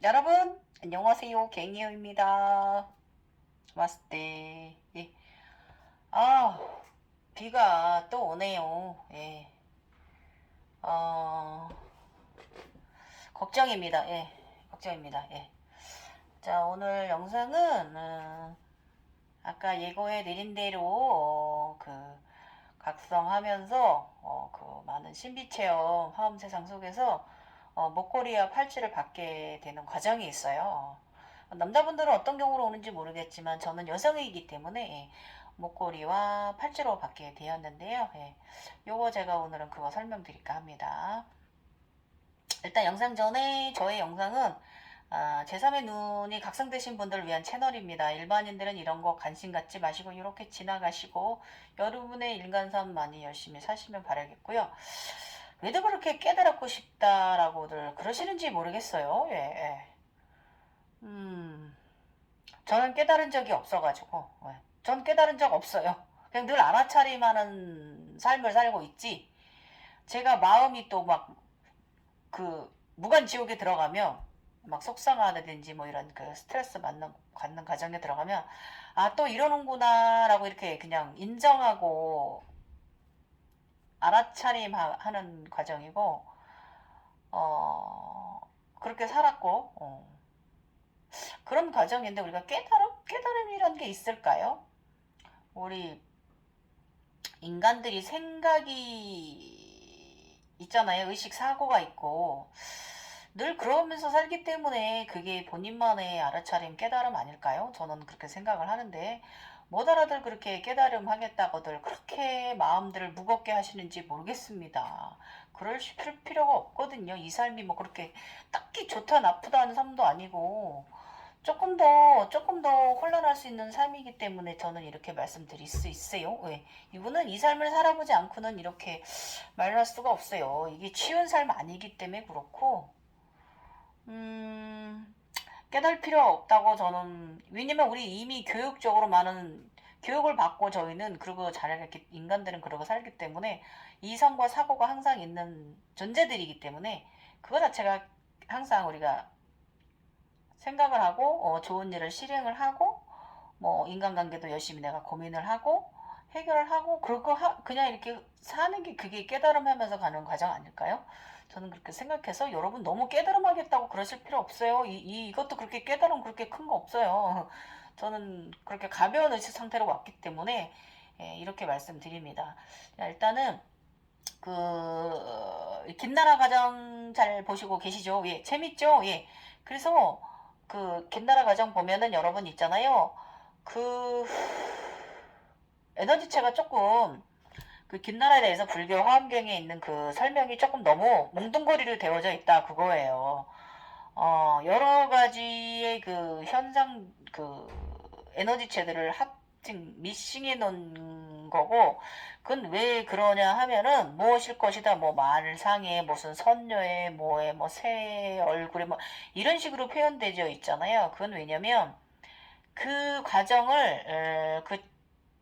여러분, 안녕하세요. 갱이요입니다. 마스테. 예. 아, 비가 또 오네요. 예. 어, 걱정입니다. 예. 걱정입니다. 예. 자, 오늘 영상은, 아까 예고해 드린 대로, 각성하면서, 그 많은 신비체험 화음 세상 속에서, 목걸이와 팔찌를 받게 되는 과정이 있어요. 남자분들은 어떤 경우로 오는지 모르겠지만 저는 여성이기 때문에 목걸이와 팔찌로 받게 되었는데요. 예, 요거 제가 오늘은 그거 설명드릴까 합니다. 일단 영상 전에 저의 영상은 제3의 눈이 각성되신 분들을 위한 채널입니다. 일반인들은 이런 거 관심 갖지 마시고 이렇게 지나가시고 여러분의 일관성 많이 열심히 사시면 바라겠고요. 왜들 그렇게 깨달았고 싶다라고들 그러시는지 모르겠어요. 예, 예. 저는 깨달은 적이 없어가지고, 전 깨달은 적 없어요. 그냥 늘 알아차림하는 삶을 살고 있지. 제가 마음이 또 막, 무간지옥에 들어가면, 막 속상하다든지 뭐 이런 그 스트레스 받는 과정에 들어가면, 또 이러는구나라고 이렇게 그냥 인정하고 알아차림하는 과정이고, 그렇게 살았고, 그런 과정인데 우리가 깨달음이란 게 있을까요? 우리 인간들이 생각이 있잖아요. 의식 사고가 있고 늘 그러면서 살기 때문에 그게 본인만의 알아차림 깨달음 아닐까요? 저는 그렇게 생각을 하는데 못 알아들 그렇게 깨달음 하겠다고들 그렇게 마음들을 무겁게 하시는지 모르겠습니다. 그럴 필요가 없거든요. 이 삶이 뭐 그렇게 딱히 좋다 나쁘다 하는 삶도 아니고 조금 더 혼란할 수 있는 삶이기 때문에 저는 이렇게 말씀드릴 수 있어요. 왜? 이분은 이 삶을 살아보지 않고는 이렇게 말할 수가 없어요. 이게 쉬운 삶 아니기 때문에 그렇고, 깨달을 필요 없다고 저는, 왜냐면 우리 이미 교육적으로 많은 교육을 받고 저희는 그리고 이렇게 인간들은 그러고 살기 때문에 이성과 사고가 항상 있는 존재들이기 때문에 그거 자체가 항상 우리가 생각을 하고 좋은 일을 실행을 하고 뭐 인간관계도 열심히 내가 고민을 하고 해결을 하고 그냥 이렇게 사는 게 그게 깨달음하면서 가는 과정 아닐까요? 저는 그렇게 생각해서 여러분 너무 깨달음하겠다고 그러실 필요 없어요. 이것도 그렇게 깨달음 그렇게 큰 거 없어요. 저는 그렇게 가벼운 의식 상태로 왔기 때문에 이렇게 말씀드립니다. 일단은 김나라 가정 잘 보시고 계시죠? 예, 재밌죠? 예. 그래서 김나라 가정 보면은 여러분 있잖아요. 그 에너지체가 조금 김나라에 대해서 불교 화엄경에 있는 그 설명이 조금 너무 뭉뚱그리로 되어져 있다 그거예요. 여러 가지의 그 현상 에너지체들을 합팅 미싱해 놓은 거고 그건 왜 그러냐 하면은 무엇일 것이다 뭐 말상에 무슨 선녀의 뭐에 뭐 새 얼굴에 뭐 이런 식으로 표현되어 있잖아요. 그건 왜냐면 그 과정을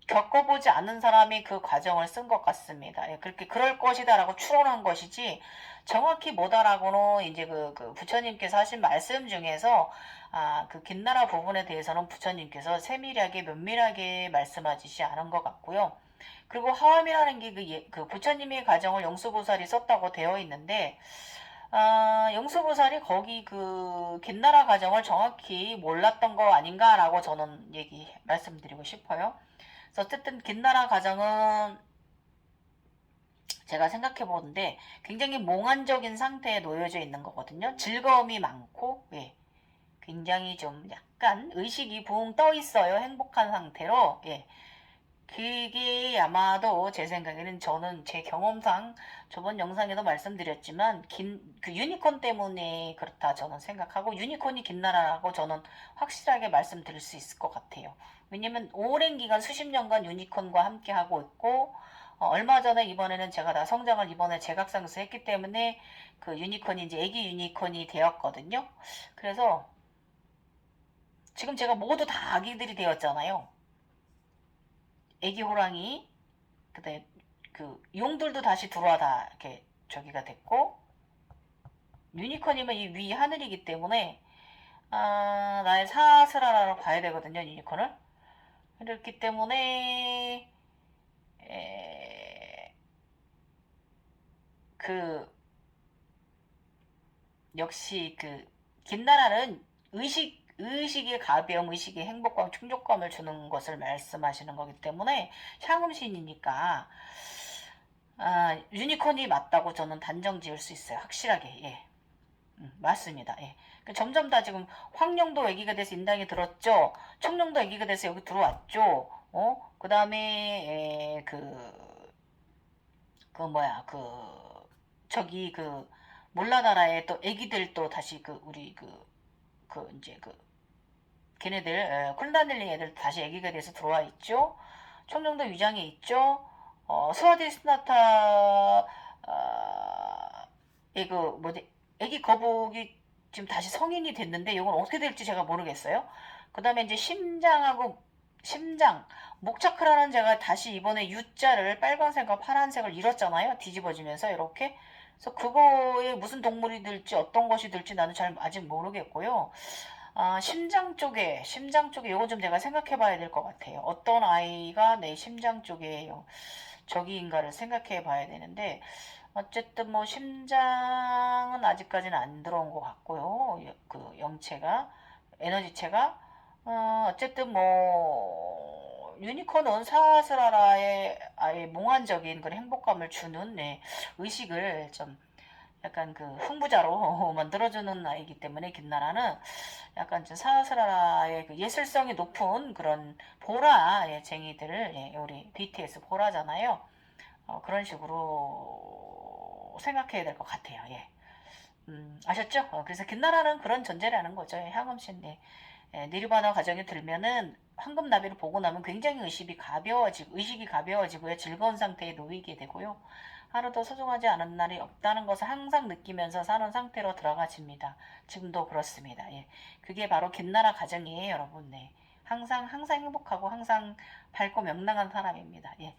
겪어보지 않은 사람이 그 과정을 쓴 것 같습니다. 예, 그렇게 그럴 것이다라고 추론한 것이지 정확히 뭐다라고는 이제 부처님께서 하신 말씀 중에서 그 김나라 부분에 대해서는 부처님께서 세밀하게 면밀하게 말씀하시지 않은 것 같고요. 그리고 하암이라는 게 그 부처님의 가정을 영수보살이 썼다고 되어 있는데 영수보살이 거기 김나라 가정을 정확히 몰랐던 거 아닌가라고 저는 말씀드리고 싶어요. 어쨌든 김나라 가정은 제가 생각해 보는데 굉장히 몽환적인 상태에 놓여져 있는 거거든요. 즐거움이 많고 예. 굉장히 좀 약간 의식이 붕 떠 있어요. 행복한 상태로 예. 그게 아마도 제 생각에는 저는 제 경험상 저번 영상에도 말씀드렸지만 유니콘 때문에 그렇다 저는 생각하고 유니콘이 김나라라고 저는 확실하게 말씀드릴 수 있을 것 같아요. 왜냐면 오랜 기간 수십 년간 유니콘과 함께 하고 있고 얼마 전에 이번에는 제가 다 성장을 이번에 제각상에서 했기 때문에 그 유니콘이 이제 애기 유니콘이 되었거든요. 그래서 지금 제가 모두 다 아기들이 되었잖아요. 애기 호랑이, 그다음에 용들도 다시 들어와 다 이렇게 저기가 됐고, 유니콘이면 이 위 하늘이기 때문에 나의 사슬하라로 봐야 되거든요, 유니콘을. 그렇기 때문에 그 역시 그 김나라는 의식의 가벼움, 의식의 행복감, 충족감을 주는 것을 말씀하시는 거기 때문에 향음신이니까 유니콘이 맞다고 저는 단정 지을 수 있어요. 확실하게. 예. 맞습니다. 예. 점점 다 지금 황룡도 얘기가 돼서 인당이 들었죠. 청룡도 얘기가 돼서 여기 들어왔죠. 그 다음에 저기 몰라나라에 또 애기들 또 다시 우리 이제 걔네들 쿨다닐링 애들 다시 애기가 돼서 들어와 있죠. 청룡도 위장에 있죠. 스와디스나타 뭐지 애기 거북이 지금 다시 성인이 됐는데 이건 어떻게 될지 제가 모르겠어요. 그 다음에 이제 심장 목차크라는 제가 다시 이번에 U자를 빨간색과 파란색을 잃었잖아요. 뒤집어지면서 이렇게. 그래서 그거에 무슨 동물이 들지 어떤 것이 들지 나는 잘 아직 모르겠고요. 심장 쪽에 요거 좀 제가 생각해 봐야 될 것 같아요. 어떤 아이가 내 심장 쪽에 저기인가를 생각해 봐야 되는데 어쨌든 뭐 심장은 아직까지는 안 들어온 것 같고요. 그 영체가 에너지체가 어쨌든 뭐 유니콘은 사스라라의 아예 몽환적인 그런 행복감을 주는 의식을 좀 약간 흥부자로 만들어주는 아이기 때문에 김나라는 약간 좀 사스라라의 예술성이 높은 그런 보라 쟁이들을 우리 BTS 보라잖아요. 그런 식으로 생각해야 될 것 같아요. 예. 아셨죠? 그래서 김나라는 그런 존재라는 거죠. 향음신 니르바나 과정에 들면은 황금 나비를 보고 나면 굉장히 의식이 가벼워지고요. 즐거운 상태에 놓이게 되고요. 하루도 소중하지 않은 날이 없다는 것을 항상 느끼면서 사는 상태로 들어가집니다. 지금도 그렇습니다. 예. 그게 바로 김나라 가정이에요, 여러분. 네. 항상 행복하고 항상 밝고 명랑한 사람입니다. 예.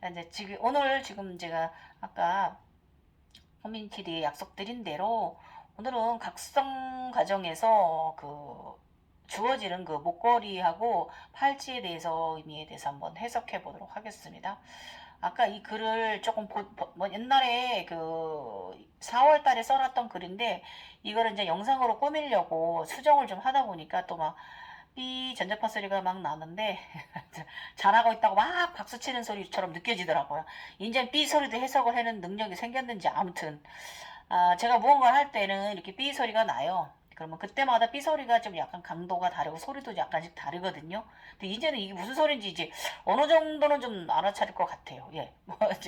이제 오늘 제가 아까 커뮤니티에 약속드린 대로 오늘은 각성 과정에서 주어지는 목걸이하고 팔찌에 대해서 의미에 대해서 한번 해석해 보도록 하겠습니다. 아까 이 글을 조금 옛날에 4월 달에 써놨던 글인데 이거를 이제 영상으로 꾸미려고 수정을 좀 하다 보니까 또 막 삐 전자파 소리가 막 나는데 잘하고 있다고 막 박수 치는 소리처럼 느껴지더라고요. 이제 삐 소리도 해석을 하는 능력이 생겼는지 아무튼 제가 무언가를 할 때는 이렇게 삐 소리가 나요. 그러면 그때마다 삐 소리가 좀 약간 강도가 다르고 소리도 약간씩 다르거든요. 근데 이제는 이게 무슨 소리인지 이제 어느 정도는 좀 알아차릴 것 같아요. 예.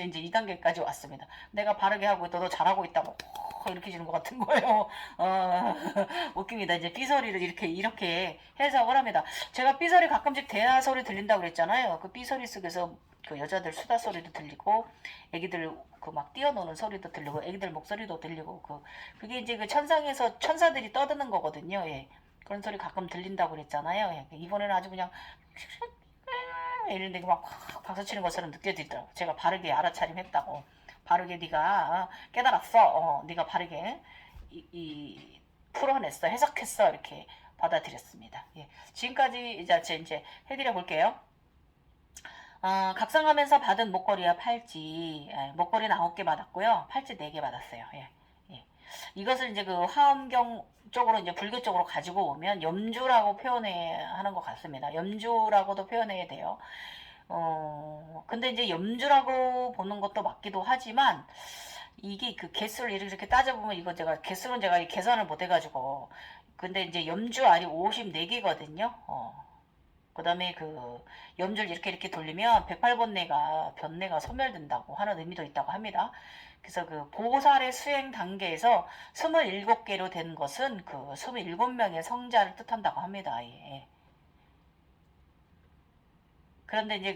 이제 2단계까지 왔습니다. 내가 바르게 하고 있다. 너 잘하고 있다고. 이렇게 주는 것 같은 거예요. 웃깁니다. 이제 삐소리를 이렇게 해석을 합니다. 제가 삐소리 가끔씩 대화 소리 들린다고 그랬잖아요. 그 삐소리 속에서 여자들 수다 소리도 들리고, 애기들 막 뛰어노는 소리도 들리고, 애기들 목소리도 들리고, 그게 이제 천상에서 천사들이 떠드는 거거든요. 예. 그런 소리 가끔 들린다고 그랬잖아요. 예. 이번에는 아주 그냥, 이런데 막 박수 치는 것처럼 느껴지더라고. 제가 바르게 알아차림했다고. 바르게 네가 깨달았어. 네가 바르게 풀어냈어, 해석했어 이렇게 받아들였습니다. 예. 지금까지 이제 해드려 볼게요. 각성하면서 받은 목걸이와 팔찌, 목걸이는 9개 받았고요. 팔찌 4개 받았어요. 예. 예. 이것을 이제 화엄경 쪽으로 이제 불교 쪽으로 가지고 오면 염주라고 하는 것 같습니다. 염주라고도 표현해야 돼요. 근데 이제 염주라고 보는 것도 맞기도 하지만 이게 개수를 이렇게 따져보면 이거 개수는 제가 계산을 못 해가지고 근데 이제 염주알이 54개거든요. 그 다음에 염주를 이렇게 돌리면 108번뇌가 변뇌가 소멸된다고 하는 의미도 있다고 합니다. 그래서 보살의 수행 단계에서 27개로 된 것은 27명의 성자를 뜻한다고 합니다. 예. 그런데 이제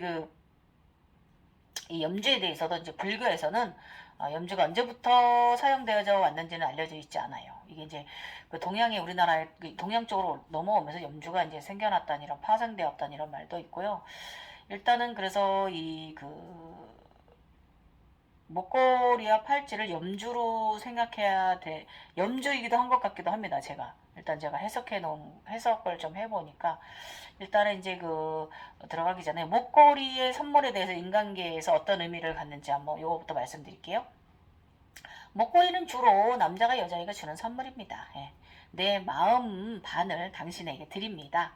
이 염주에 대해서도 이제 불교에서는 염주가 언제부터 사용되어져 왔는지는 알려져 있지 않아요. 이게 이제 동양의 우리나라의 동양 쪽으로 넘어오면서 염주가 이제 생겨났다는 이런 파생되었다는 이런 말도 있고요. 일단은 그래서 목걸이와 팔찌를 염주로 생각해야 돼. 염주이기도 한 것 같기도 합니다. 제가. 일단 제가 해석을 좀 해보니까, 일단은 이제 들어가기 전에 목걸이의 선물에 대해서 인간계에서 어떤 의미를 갖는지 한번 요거부터 말씀드릴게요. 목걸이는 주로 남자가 여자에게 주는 선물입니다. 예. 내 마음 반을 당신에게 드립니다.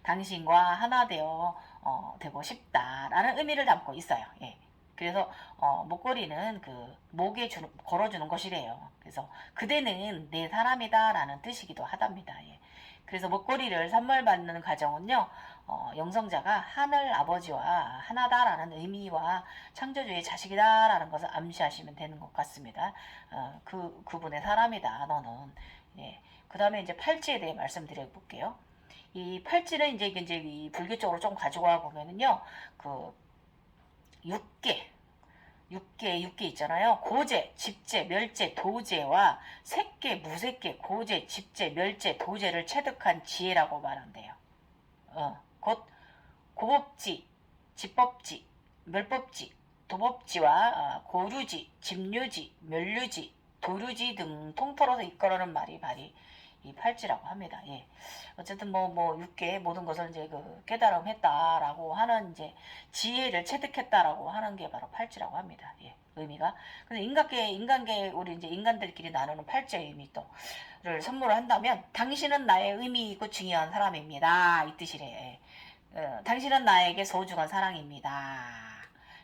당신과 하나 되고 싶다라는 의미를 담고 있어요. 예. 그래서 목걸이는 목에 걸어주는 것이래요. 그래서 그대는 내 사람이다라는 뜻이기도 하답니다. 예. 그래서 목걸이를 선물 받는 가정은요, 영성자가 하늘 아버지와 하나다라는 의미와 창조주의 자식이다라는 것을 암시하시면 되는 것 같습니다. 그분의 사람이다, 너는. 예. 그 다음에 이제 팔찌에 대해 말씀드려 볼게요. 이 팔찌는 이제 이 불교 쪽으로 좀 가져와 보면은요, 6개 있잖아요. 고재, 집재, 멸재, 도재와 색계, 무색계, 고재, 집재, 멸재, 도재를 체득한 지혜라고 말한대요. 곧 고법지, 집법지, 멸법지, 도법지와 고류지, 집류지, 멸류지, 도류지 등 통틀어서 이끌어는 말이 이 팔찌라고 합니다. 예. 어쨌든 육계 모든 것을 이제 깨달음했다라고 하는 이제 지혜를 체득했다라고 하는 게 바로 팔찌라고 합니다. 예. 의미가. 근데 인간계 우리 이제 인간들끼리 나누는 팔찌의 의미 또를 선물을 한다면, 당신은 나의 의미이고 중요한 사람입니다. 이 뜻이래. 예. 당신은 나에게 소중한 사랑입니다.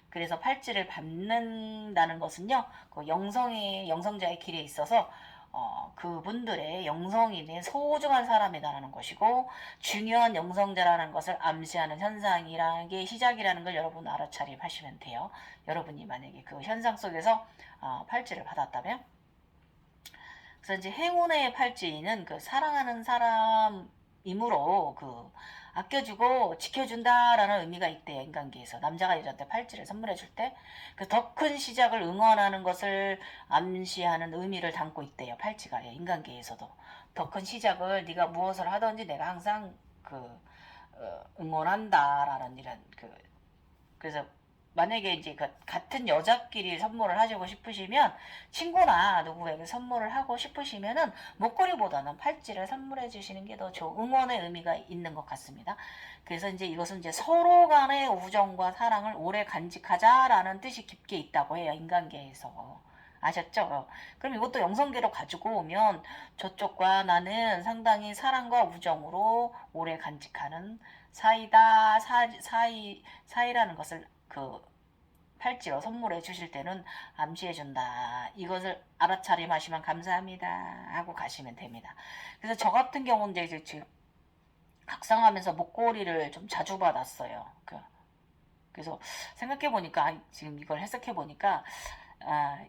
그래서 팔찌를 받는다는 것은요, 영성자의 길에 있어서 그분들의 영성인의 소중한 사람이라는 것이고, 중요한 영성자라는 것을 암시하는 현상이라는 게 시작이라는 걸 여러분 알아차림하시면 돼요. 여러분이 만약에 그 현상 속에서 팔찌를 받았다면. 그래서 이제 행운의 팔찌는 사랑하는 사람이므로 아껴주고 지켜준다라는 의미가 있대요. 인간계에서 남자가 여자한테 팔찌를 선물해 줄 때 더 큰 시작을 응원하는 것을 암시하는 의미를 담고 있대요. 팔찌가. 예, 인간계에서도 더 큰 시작을 네가 무엇을 하든지 내가 항상 응원한다라는 이런 그래서 만약에 이제 같은 여자끼리 선물을 하시고 싶으시면, 친구나 누구에게 선물을 하고 싶으시면은 목걸이보다는 팔찌를 선물해 주시는 게 더 응원의 의미가 있는 것 같습니다. 그래서 이제 이것은 이제 서로 간의 우정과 사랑을 오래 간직하자라는 뜻이 깊게 있다고 해요. 인간계에서. 아셨죠? 그럼 이것도 영성계로 가지고 오면 저쪽과 나는 상당히 사랑과 우정으로 오래 간직하는 사이다, 사이라는 것을 팔찌로 선물해 주실 때는 암시해 준다. 이것을 알아차림하시면 감사합니다 하고 가시면 됩니다. 그래서 저 같은 경우는 이제 지금 각성하면서 목걸이를 좀 자주 받았어요. 그래서 생각해 보니까, 지금 이걸 해석해 보니까,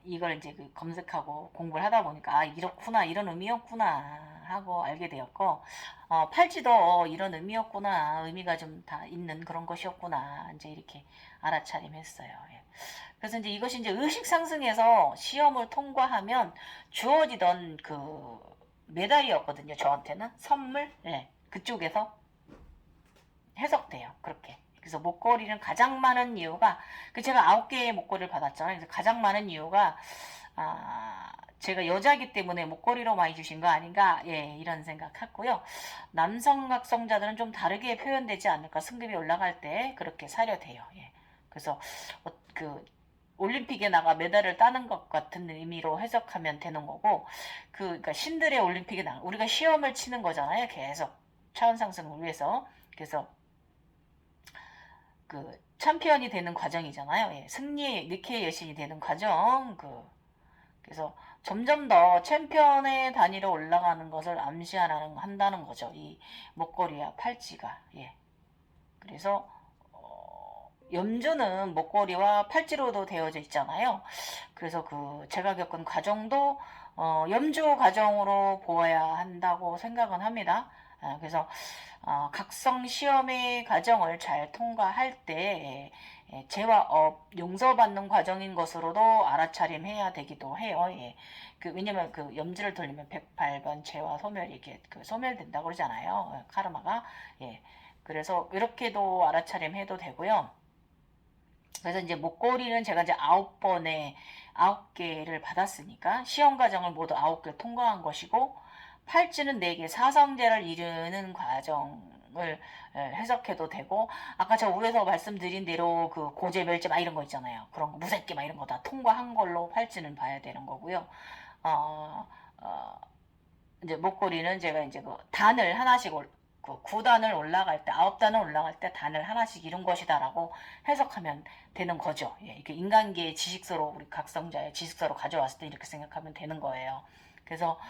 이걸 이제 검색하고 공부를 하다 보니까 이렇구나, 이런 의미였구나 하고 알게 되었고, 팔찌도 이런 의미였구나, 의미가 좀 다 있는 그런 것이었구나, 이제 이렇게 알아차림했어요. 예. 그래서 이제 이것이 이제 의식 상승해서 시험을 통과하면 주어지던 메달이었거든요. 저한테는 선물, 예. 그쪽에서 해석돼요. 그렇게. 그래서 목걸이는 가장 많은 이유가, 제가 9개의 목걸이를 받았잖아요. 그래서 가장 많은 이유가, 제가 여자기 때문에 목걸이로 많이 주신 거 아닌가, 예, 이런 생각했고요. 남성 각성자들은 좀 다르게 표현되지 않을까, 승급이 올라갈 때 그렇게 사려돼요. 예. 그래서 올림픽에 나가 메달을 따는 것 같은 의미로 해석하면 되는 거고, 그러니까 신들의 올림픽에 나가, 우리가 시험을 치는 거잖아요. 계속 차원 상승을 위해서. 그래서 챔피언이 되는 과정이잖아요. 예, 승리의 니케의 여신이 되는 과정. 그래서 점점 더 챔피언의 단위로 올라가는 것을 암시한다는 거죠. 이 목걸이와 팔찌가. 예. 그래서 염주는 목걸이와 팔찌로도 되어져 있잖아요. 그래서 제가 겪은 과정도 염주 과정으로 보아야 한다고 생각은 합니다. 그래서 각성 시험의 과정을 잘 통과할 때 재화업 용서받는 과정인 것으로도 알아차림해야 되기도 해요. 예. 왜냐면 염지를 돌리면 108번 재화 소멸, 이렇게 소멸된다고 그러잖아요. 카르마가. 예. 그래서 이렇게도 알아차림해도 되고요. 그래서 이제 목걸이는 제가 이제 9개를 받았으니까 시험 과정을 모두 9개 통과한 것이고, 팔찌는 4개, 사성제를 이루는 과정을 해석해도 되고, 아까 저 위에서 말씀드린 대로 그 고제, 멸제 막 이런 거 있잖아요. 그런 거, 무색기 막 이런 거 다 통과한 걸로 팔찌는 봐야 되는 거고요. 어, 어, 이제 목걸이는 제가 이제 그 단을 하나씩 그 9단을 올라갈 때, 9단을 올라갈 때 단을 하나씩 이룬 것이다라고 해석하면 되는 거죠. 예, 이렇게 인간계의 지식서로, 우리 각성자의 지식서로 가져왔을 때 이렇게 생각하면 되는 거예요. 그래서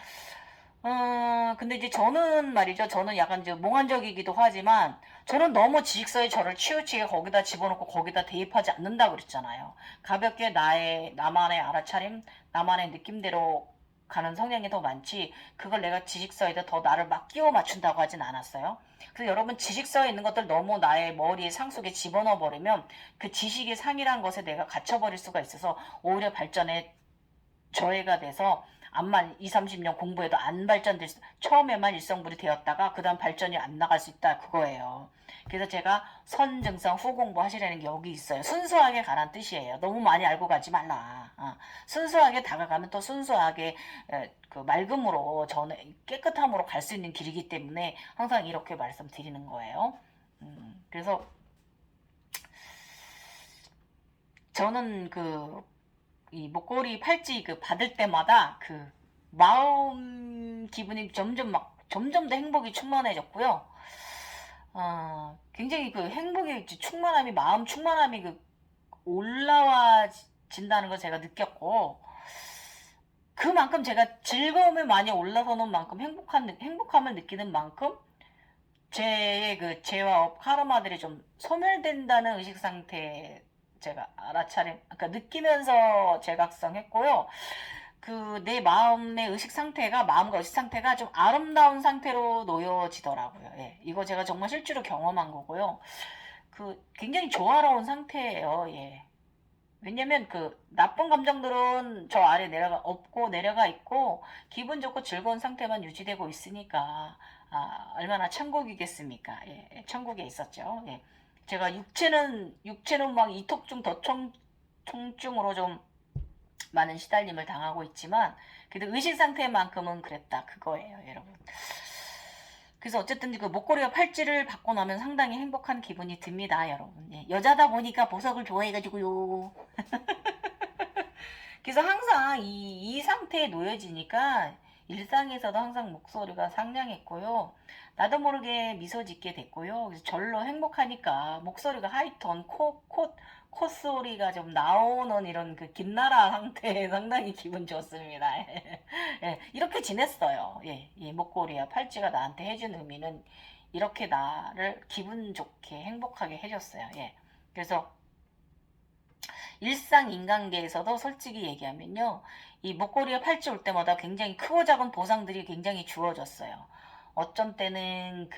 근데 이제 저는 말이죠. 저는 약간 이제 몽환적이기도 하지만, 저는 너무 지식서에 저를 치우치게 거기다 집어넣고 거기다 대입하지 않는다고 그랬잖아요. 가볍게 나만의 알아차림, 나만의 느낌대로 가는 성향이 더 많지, 그걸 내가 지식서에다 더 나를 막 끼워 맞춘다고 하진 않았어요. 그래서 여러분, 지식서에 있는 것들 너무 나의 머리에 상속에 집어넣어 버리면 그 지식의 상이란 것에 내가 갇혀버릴 수가 있어서 오히려 발전에 저해가 돼서, 암만 2, 30년 공부해도 안 발전될 처음에만 일성불이 되었다가 그 다음 발전이 안 나갈 수 있다, 그거예요. 그래서 제가 선증성 후 공부하시라는 게 여기 있어요. 순수하게 가란 뜻이에요. 너무 많이 알고 가지 말라. 순수하게 다가가면 또 순수하게 그 맑음으로, 저는 깨끗함으로 갈 수 있는 길이기 때문에 항상 이렇게 말씀드리는 거예요. 그래서 저는 이 목걸이 팔찌 그 받을 때마다 그 마음 기분이 점점 더 행복이 충만해졌고요. 굉장히 그 행복이, 충만함이, 마음 충만함이 올라와진다는 걸 제가 느꼈고, 그만큼 제가 즐거움이 많이 올라서는 만큼, 행복함을 느끼는 만큼 재와 업 카르마들이 좀 소멸된다는 의식 상태, 제가 그러니까 느끼면서 재각성했고요. 내 마음의 의식 상태가, 마음과 의식 상태가 좀 아름다운 상태로 놓여지더라고요. 예, 이거 제가 정말 실제로 경험한 거고요. 굉장히 조화로운 상태예요. 예. 왜냐면 나쁜 감정들은 저 아래 내려가 있고, 기분 좋고 즐거운 상태만 유지되고 있으니까, 얼마나 천국이겠습니까? 예, 천국에 있었죠. 예. 제가 육체는 막 이톡중 통증으로 좀 많은 시달림을 당하고 있지만, 그래도 의식 상태만큼은 그랬다, 그거예요, 여러분. 그래서 어쨌든 목걸이와 팔찌를 받고 나면 상당히 행복한 기분이 듭니다, 여러분. 예, 여자다 보니까 보석을 좋아해가지고요. 그래서 항상 이 상태에 놓여지니까 일상에서도 항상 목소리가 상냥했고요. 나도 모르게 미소 짓게 됐고요. 그래서 절로 행복하니까 목소리가 하이톤, 콧소리가 좀 나오는 이런 김나라 상태에 상당히 기분 좋습니다. 예, 이렇게 지냈어요. 예, 이 목걸이와 팔찌가 나한테 해준 의미는 이렇게 나를 기분 좋게 행복하게 해줬어요. 예. 그래서 일상 인간계에서도 솔직히 얘기하면요, 이 목걸이와 팔찌 올 때마다 굉장히 크고 작은 보상들이 굉장히 주어졌어요. 어쩐 때는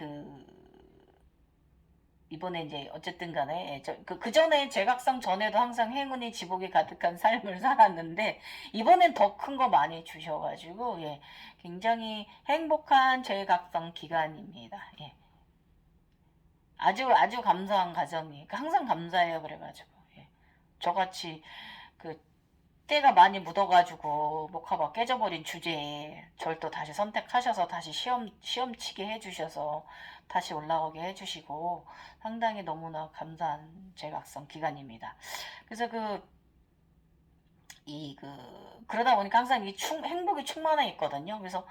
이번에 이제 어쨌든 간에 그 전에 제각성 전에도 항상 행운이 지복이 가득한 삶을 살았는데, 이번엔 더 큰 거 많이 주셔가지고, 예, 굉장히 행복한 제각성 기간입니다. 예. 아주 감사한 가정이, 항상 감사해요. 그래가지고, 예. 저같이 때가 많이 묻어가지고 목화가 깨져버린 주제에 절 또 다시 선택하셔서 다시 시험 치게 해주셔서 다시 올라오게 해주시고, 상당히 너무나 감사한 제각성 기간입니다. 그래서 그러다 보니까 항상 행복이 충만해 있거든요. 그래서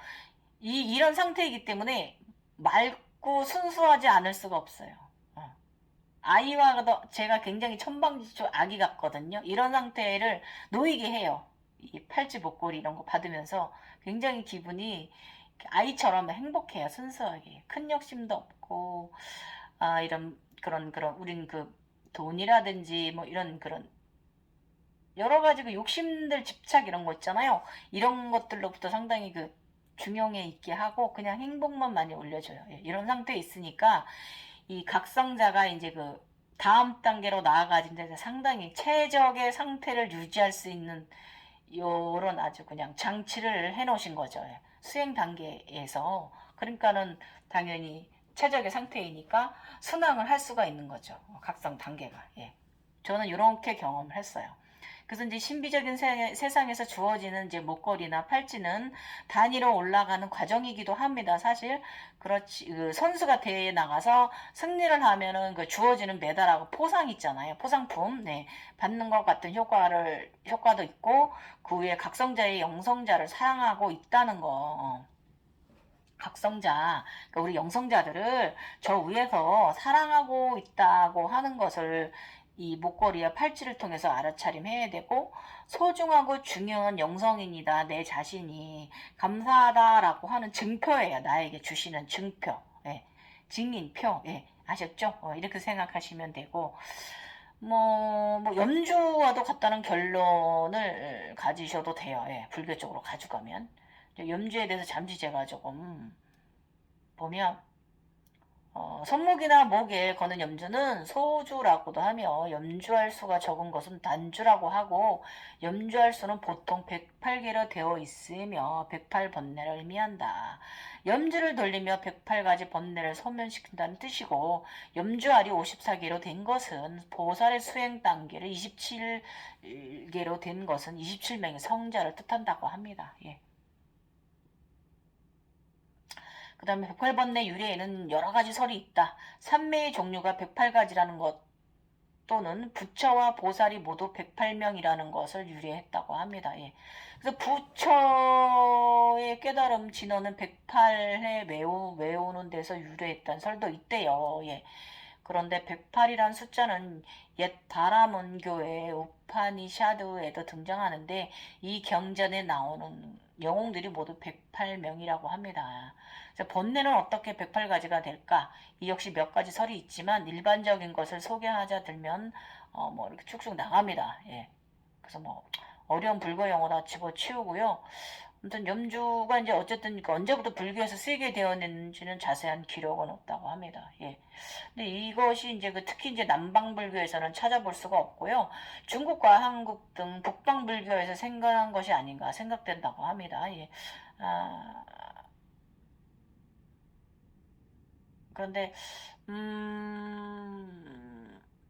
이런 상태이기 때문에 맑고 순수하지 않을 수가 없어요. 아이와 제가 굉장히 천방지축 아기 같거든요. 이런 상태를 놓이게 해요. 이 팔찌 목걸이 이런 거 받으면서 굉장히 기분이 아이처럼 행복해요. 순수하게. 큰 욕심도 없고, 우린 돈이라든지 뭐 이런 여러 가지 욕심들, 집착 이런 거 있잖아요. 이런 것들로부터 상당히 중용에 있게 하고 그냥 행복만 많이 올려줘요. 예, 이런 상태에 있으니까 이 각성자가 이제 다음 단계로 나아가진 데서 상당히 최적의 상태를 유지할 수 있는 요런 아주 그냥 장치를 해 놓으신 거죠. 예. 수행 단계에서. 그러니까는 당연히 최적의 상태이니까 순항을 할 수가 있는 거죠. 각성 단계가. 예. 저는 이렇게 경험을 했어요. 그래서 이제 신비적인 세상에서 주어지는 이제 목걸이나 팔찌는 단위로 올라가는 과정이기도 합니다. 사실 그렇지 그 선수가 대회에 나가서 승리를 하면은 그 주어지는 메달하고 포상 있잖아요. 포상품 네, 받는 것 같은 효과도 있고 그 위에 각성자의 영성자를 사랑하고 있다는 거. 각성자, 그러니까 우리 영성자들을 저 위에서 사랑하고 있다고 하는 것을 이 목걸이와 팔찌를 통해서 알아차림해야 되고 소중하고 중요한 영성인이다. 내 자신이 감사하다라고 하는 증표예요. 나에게 주시는 증표, 예. 증인표, 예. 아셨죠? 이렇게 생각하시면 되고 뭐 염주와도 같다는 결론을 가지셔도 돼요. 예. 불교 쪽으로 가져가면 염주에 대해서 잠시 제가 조금 보면 손목이나 목에 거는 염주는 소주라고도 하며 염주할 수가 적은 것은 단주라고 하고 염주할 수는 보통 108개로 되어 있으며 108번뇌를 의미한다. 염주를 돌리며 108가지 번뇌를 소멸시킨다는 뜻이고 염주알이 54개로 된 것은 보살의 수행 단계를 27개로 된 것은 27명의 성자를 뜻한다고 합니다. 예. 그 다음에 108번뇌 유래에는 여러 가지 설이 있다. 삼매의 종류가 108가지라는 것 또는 부처와 보살이 모두 108명이라는 것을 유래했다고 합니다. 예. 그래서 부처의 깨달음 진언은 108에 외우는 데서 유래했다는 설도 있대요. 예. 그런데 108이란 숫자는 옛 바라문교의 우파니샤드에도 등장하는데 이 경전에 나오는 영웅들이 모두 108명이라고 합니다. 번뇌는 어떻게 108가지가 될까? 이 역시 몇 가지 설이 있지만 일반적인 것을 소개하자 들면 뭐 이렇게 쭉쭉 나갑니다. 예. 그래서 뭐 어려운 불교 용어 다 집어치우고요. 아무튼 염주가 이제 어쨌든 언제부터 불교에서 쓰이게 되었는지는 자세한 기록은 없다고 합니다. 예. 근데 이것이 이제 특히 이제 남방 불교에서는 찾아볼 수가 없고요. 중국과 한국 등 북방 불교에서 생겨난 것이 아닌가 생각된다고 합니다. 예. 그런데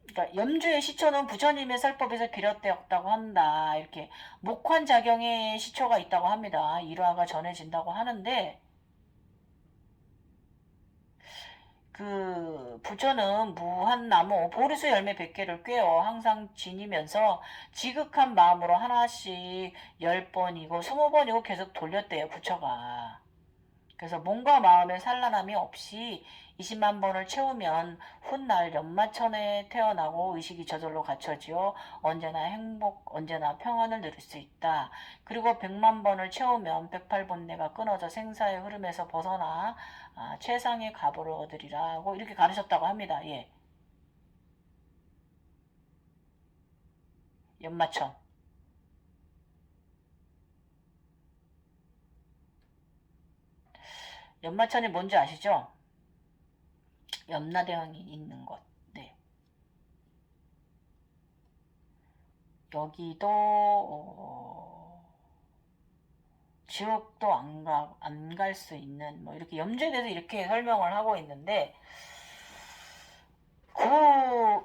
그러니까 염주의 시초는 부처님의 설법에서 비롯되었다고 한다. 이렇게 목환작용의 시초가 있다고 합니다. 일화가 전해진다고 하는데 그 부처는 무한나무 보리수 열매 100개를 꿰어 항상 지니면서 지극한 마음으로 하나씩 10번이고 20번이고 계속 돌렸대요. 부처가. 그래서 몸과 마음의 산란함이 없이 20만 번을 채우면 훗날 연마천에 태어나고 의식이 저절로 갖춰지어 언제나 평안을 누릴 수 있다. 그리고 100만 번을 채우면 108번뇌가 끊어져 생사의 흐름에서 벗어나 최상의 가보를 얻으리라고 이렇게 가르쳤다고 합니다. 예. 연마천. 연마천이 뭔지 아시죠? 염라대왕이 있는 곳. 네. 여기도 지옥도 안 갈 수 있는 뭐 이렇게 염주에 대해서 이렇게 설명을 하고 있는데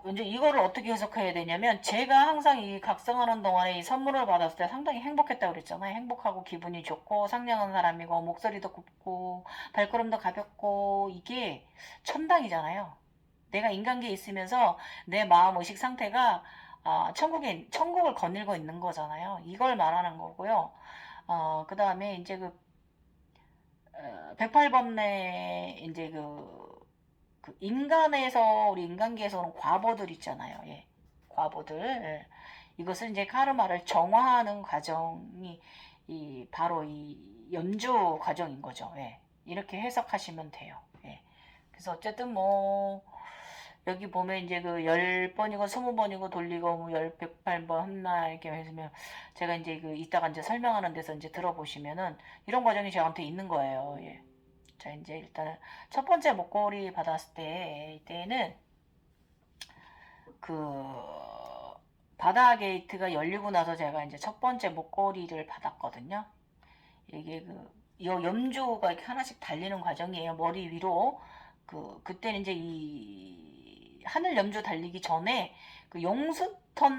이제 이거를 어떻게 해석해야 되냐면 제가 항상 이 각성하는 동안에 이 선물을 받았을 때 상당히 행복했다고 그랬잖아요. 행복하고 기분이 좋고 상냥한 사람이고 목소리도 곱고 발걸음도 가볍고 이게 천당이잖아요. 내가 인간계에 있으면서 내 마음 의식 상태가 천국을 거닐고 있는 거잖아요. 이걸 말하는 거고요. 그 다음에 이제 108번뇌 이제 그 인간에서 우리 인간계에서 오는 과보들 있잖아요. 예. 과보들. 예. 이것을 이제 카르마를 정화하는 과정이 바로 이 염주 과정인 거죠. 예. 이렇게 해석하시면 돼요. 예. 그래서 어쨌든 뭐 여기 보면 이제 10번이고 20번이고 돌리고 뭐 108번 한나 이렇게 해서면 제가 이제 이따가 이제 설명하는 데서 이제 들어보시면은 이런 과정이 저한테 있는 거예요. 예. 자, 이제 일단은 첫 번째 목걸이 받았을 이때는 바다 게이트가 열리고 나서 제가 이제 첫 번째 목걸이를 받았거든요. 이게 요 염주가 이렇게 하나씩 달리는 과정이에요. 머리 위로. 그때는 이제 이 하늘 염주 달리기 전에 용수턴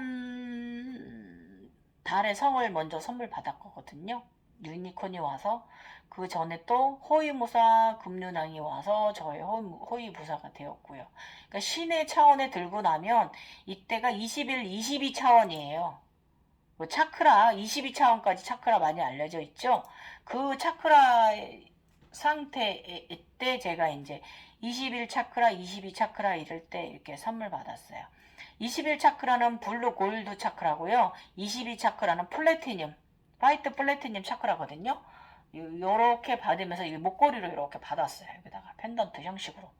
달의 성을 먼저 선물 받았거든요. 유니콘이 와서 그 전에 또 호위무사 금륜왕이 와서 저의 호위무사가 되었고요. 그러니까 신의 차원에 들고 나면 이때가 21, 22 차원이에요. 뭐 차크라 22차원까지 차크라 많이 알려져 있죠. 그 차크라 상태 때 제가 이제 21 차크라, 22 차크라 이럴 때 이렇게 선물 받았어요. 21 차크라는 블루 골드 차크라고요. 22 차크라는 플래티늄, 화이트 플래티늄 차크라거든요. 요렇게 받으면서 이 목걸이로 이렇게 받았어요. 여기다가 펜던트 형식으로.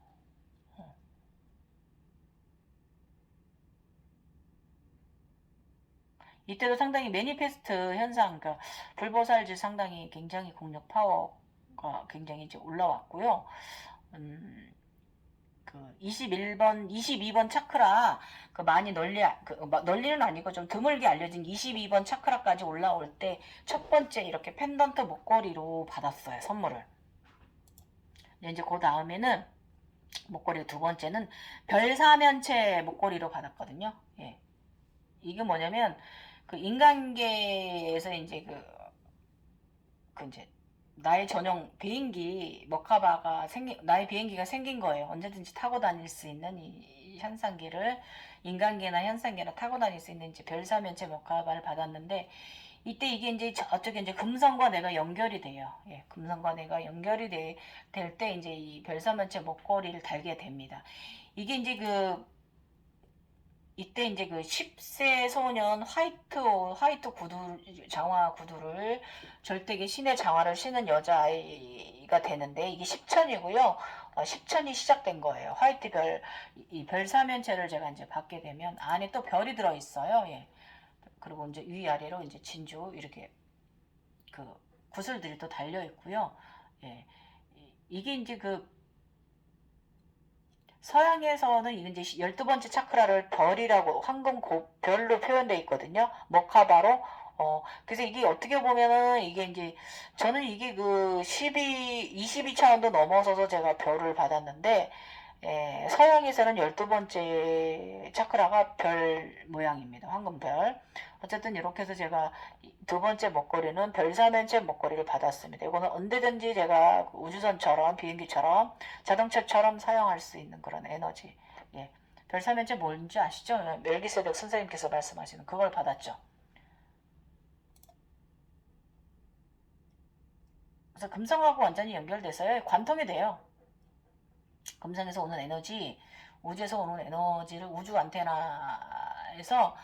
이때도 상당히 매니페스트 현상, 그러니까 불보살질 상당히 굉장히 공력 파워가 굉장히 이제 올라왔고요. 그 21번, 22번 차크라 그 많이 널리는 아니고 좀 드물게 알려진 22번 차크라까지 올라올 때 첫 번째 이렇게 펜던트 목걸이로 받았어요, 선물을. 이제 그 다음에는 목걸이 두 번째는 별사면체 목걸이로 받았거든요. 예. 이게 뭐냐면 그 인간계에서 이제 그 이제 나의 전용 비행기 머카바가 나의 비행기가 생긴 거예요. 언제든지 타고 다닐 수 있는 이 현상기를 인간계나 현상계나 타고 다닐 수 있는 이제 별사면체 머카바를 받았는데 이때 이게 이제 저쪽에 이제 금성과 내가 연결이 돼요. 예, 금성과 내가 연결이 될 때 이제 이 별사면체 목걸이를 달게 됩니다. 이게 이제 이때 이제 그 10세 소년 화이트 구두, 장화 구두를 절대계 신의 장화를 신은 여자아이가 되는데 이게 10천이고요. 10천이 시작된 거예요. 화이트 별, 이 별사면체를 제가 이제 받게 되면 안에 또 별이 들어있어요. 예. 그리고 이제 위아래로 이제 진주 이렇게 그 구슬들이 또 달려 있고요. 예. 이게 이제 서양에서는 이제 12번째 차크라를 별이라고 황금 별로 표현되어 있거든요. 머카바로. 그래서 이게 어떻게 보면은 이게 이제 저는 이게 22차원도 넘어서서 제가 별을 받았는데 서양에서는 12번째 차크라가 별 모양입니다. 황금별. 어쨌든 이렇게 해서 제가 두 번째 목걸이는 별사면체 목걸이를 받았습니다. 이거는 언제든지 제가 우주선처럼 비행기처럼 자동차처럼 사용할 수 있는 그런 에너지. 예. 별사면체 뭔지 아시죠? 멜기세덱 선생님께서 말씀하시는 그걸 받았죠. 그래서 금성하고 완전히 연결돼서요. 관통이 돼요. 금성에서 오는 에너지, 우주에서 오는 에너지를 우주 안테나에서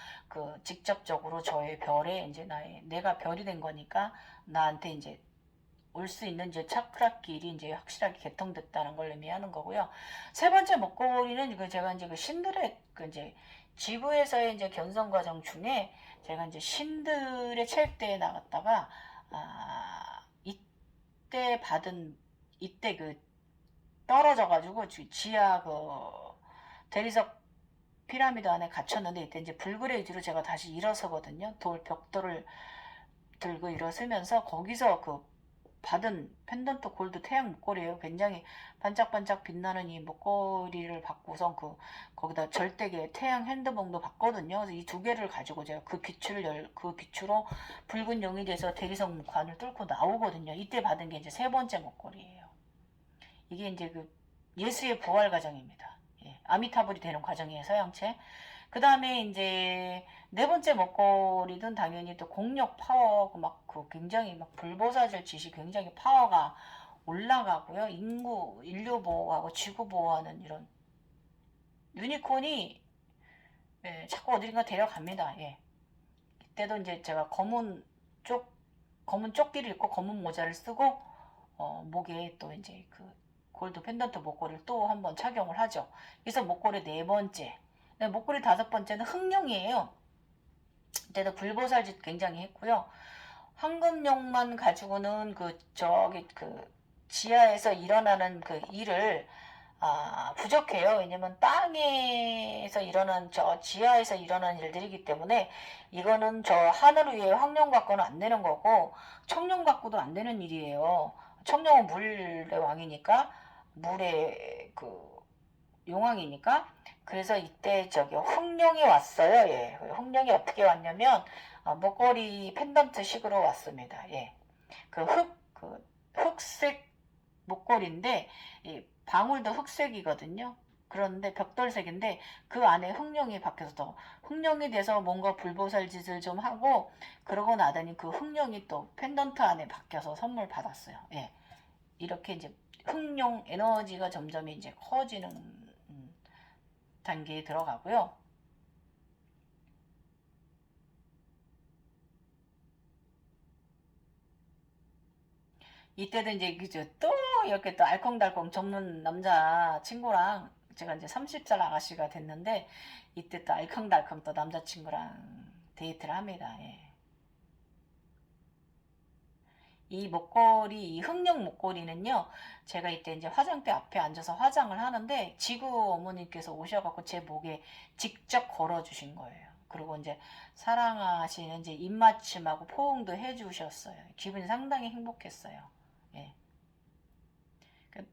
직접적으로 저의 별에 이제 내가 별이 된 거니까 나한테 이제 올 수 있는 이제 차크라 길이 이제 확실하게 개통됐다는 걸 의미하는 거고요. 세 번째 목걸이는 제가 이제 신들의 이제 지구에서의 이제 견성 과정 중에 제가 이제 신들의 체육대회에 나갔다가 이때 떨어져가지고 지하 대리석 피라미드 안에 갇혔는데 이때 이제 불그레이즈로 제가 다시 일어서거든요. 벽돌을 들고 일어서면서 거기서 받은 펜던트 골드 태양 목걸이에요. 굉장히 반짝반짝 빛나는 이 목걸이를 받고선 거기다 절대계 태양 핸드봉도 받거든요. 그래서 이 두 개를 가지고 제가 그 빛으로 붉은 용이 돼서 대리석 관을 뚫고 나오거든요. 이때 받은 게 이제 세 번째 목걸이에요. 이게 이제 예수의 부활 과정입니다. 예, 아미타불이 되는 과정이에요, 서양체. 그 다음에 이제 네 번째 목걸이든 당연히 또 공력 파워고 굉장히 불보사질 짓이 굉장히 파워가 올라가고요. 인류 보호하고 지구 보호하는 이런 유니콘이 자꾸 어디론가 데려갑니다. 예. 이때도 이제 제가 검은 조끼를 입고 검은 모자를 쓰고 목에 또 이제 골드 펜던트 목걸이를 또 한번 착용을 하죠. 그래서 목걸이 네 번째. 목걸이 다섯 번째는 흑룡이에요. 이때도 불보살짓 굉장히 했고요. 황금용만 가지고는 지하에서 일어나는 일을 부족해요. 왜냐면 땅에서 일어난 지하에서 일어나는 일들이기 때문에 이거는 저 하늘 위에 황룡 갖고는 안 되는 거고 청룡 갖고도 안 되는 일이에요. 청룡은 물의 왕이니까 물의 용왕이니까 그래서 이때 흑룡이 왔어요. 예. 흑룡이 어떻게 왔냐면 목걸이 펜던트 식으로 왔습니다. 예. 그 흑색 목걸이인데, 이 방울도 흑색이거든요. 그런데 벽돌색인데 그 안에 흑룡이 박혀서 더 흑룡이 돼서 뭔가 불보살 짓을 좀 하고 그러고 나더니 그 흑룡이 또 펜던트 안에 박혀서 선물 받았어요. 예. 이렇게 이제 흑룡 에너지가 점점 이제 커지는 단계에 들어가고요. 이때도 이제 그죠 또 이렇게 또 알콩달콩 젊은 남자 친구랑 제가 이제 30살 아가씨가 됐는데 이때 또 알콩달콩 또 남자친구랑 데이트를 합니다. 예. 이 목걸이, 이 흑룡 목걸이는요, 제가 이때 이제 화장대 앞에 앉아서 화장을 하는데, 지구 어머니께서 오셔갖고 제 목에 직접 걸어주신 거예요. 그리고 이제 사랑하시는 이제 입맞춤하고 포옹도 해주셨어요. 기분이 상당히 행복했어요. 예.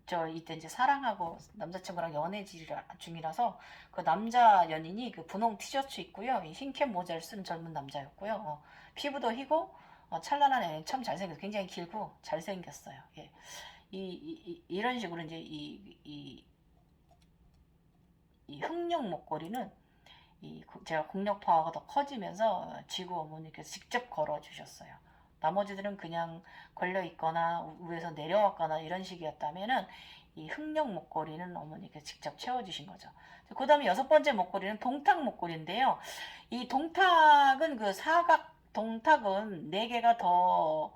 저 이때 이제 사랑하고 남자친구랑 연애 중이라서 그 남자 연인이 그 분홍 티셔츠 입고요. 이 흰캡 모자를 쓴 젊은 남자였고요. 피부도 희고 찬란한 애, 참 잘생겼어요. 굉장히 길고 잘생겼어요. 예. 이런 식으로 이제 이 흑룡 목걸이는 제가 공력 파워가 더 커지면서 지구 어머니께서 직접 걸어주셨어요. 나머지들은 그냥 걸려 있거나 위에서 내려왔거나 이런 식이었다면은 이 흑룡 목걸이는 어머니께서 직접 채워주신 거죠. 그 다음에 6번째 목걸이는 동탁 목걸이인데요. 이 동탁은 그 사각 동탁은 4개가 더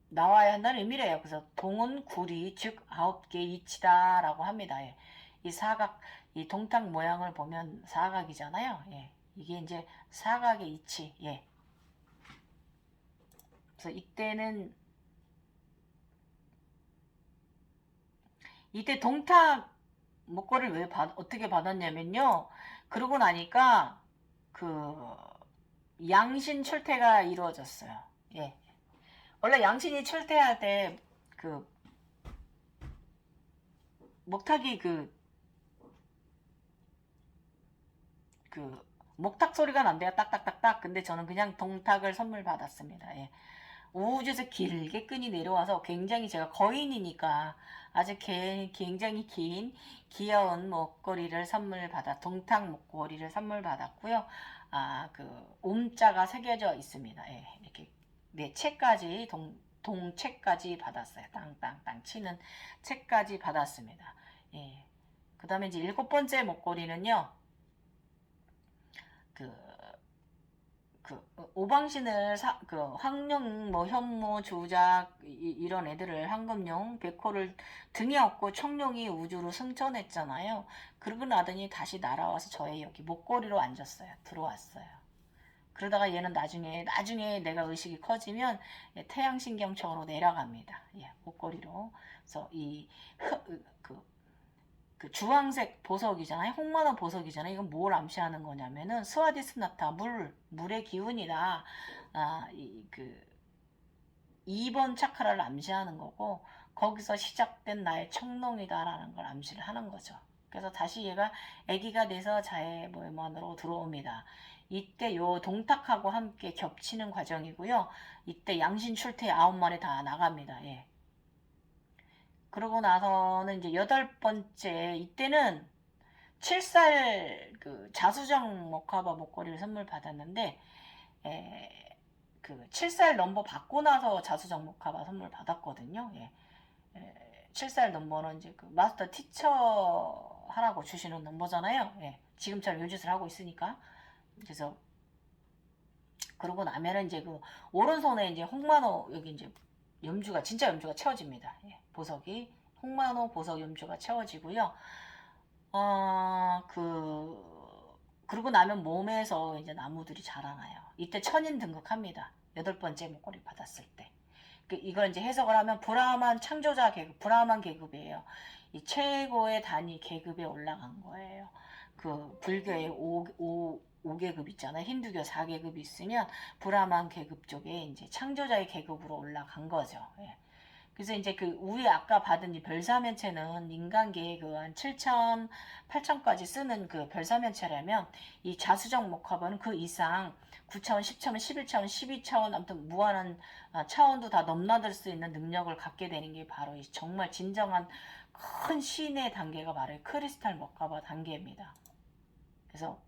나와야 한다는 의미래요. 그래서 동은 구리 즉 9개 이치다라고 합니다. 예. 이 사각 이 동탁 모양을 보면 사각이잖아요. 예. 이게 이제 사각의 이치. 예. 그래서 이때 동탁 목걸이를 어떻게 받았냐면요. 그러고 나니까 그 양신 출퇴가 이루어졌어요. 예. 원래 양신이 출퇴할 때 그 목탁이 그 목탁 소리가 난대요. 딱딱딱딱. 근데 저는 그냥 동탁을 선물 받았습니다. 예. 우주에서 길게 끈이 내려와서 굉장히 제가 거인이니까 아주 굉장히 긴 귀여운 목걸이를 선물 동탁 목걸이를 선물 받았고요. 그 옴자가 새겨져 있습니다. 예. 이렇게 네 채까지 동채까지 받았어요. 땅땅땅 치는 채까지 받았습니다. 예. 그 다음에 이제 7번째 목걸이는요. 오방신을 황룡, 현무, 주작 이런 애들을 황금룡, 백호를 등에 업고 청룡이 우주로 승천했잖아요. 그러고 나더니 다시 날아와서 저의 여기 목걸이로 앉았어요. 들어왔어요. 그러다가 얘는 나중에 내가 의식이 커지면 태양신경청으로 내려갑니다. 예, 목걸이로. 그래서 그 주황색 보석이잖아요. 홍만화 보석이잖아요. 이건 뭘 암시하는 거냐면은 스와디스나타 물의 기운이다. 2번 차크라를 암시하는 거고 거기서 시작된 나의 청룡이다라는 걸 암시를 하는 거죠. 그래서 다시 얘가 아기가 돼서 자해 모임안으로 들어옵니다. 이때 요 동탁하고 함께 겹치는 과정이고요. 이때 양신 출퇴 9마리 다 나갑니다. 예. 그러고 나서는 이제 8번째 이때는 7살 그 자수정 모카바 목걸이를 선물 받았는데 그 7살 넘버 받고 나서 자수정 모카바 선물 받았거든요. 7살 넘버는 이제 그 마스터 티처 하라고 주시는 넘버잖아요. 지금처럼 요짓을 하고 있으니까. 그래서 그러고 나면은 이제 그 오른손에 이제 홍만호 여기 이제 진짜 염주가 채워집니다. 보석이 홍만호 보석 염주가 채워지고요. 그러고 나면 몸에서 이제 나무들이 자라나요. 이때 천인 등극합니다. 8번째 목걸이 받았을 때. 이걸 이제 해석을 하면 브라만 창조자 계급, 브라만 계급이에요. 이 최고의 단위 계급에 올라간 거예요. 그 불교의 5계급 있잖아요. 힌두교 4계급이 있으면 브라만 계급 쪽에 이제 창조자의 계급으로 올라간 거죠. 그래서 이제 그 위에 아까 받은 이 별사면체는 인간계의 그 한 7천, 8천까지 쓰는 그 별사면체라면 이 자수정 목화번은 그 이상 9차원, 10차원, 11차원, 12차원 아무튼 무한한 차원도 다 넘나들 수 있는 능력을 갖게 되는 게 바로 이 정말 진정한 큰 신의 단계가 바로 이 크리스탈 목화바 단계입니다. 그래서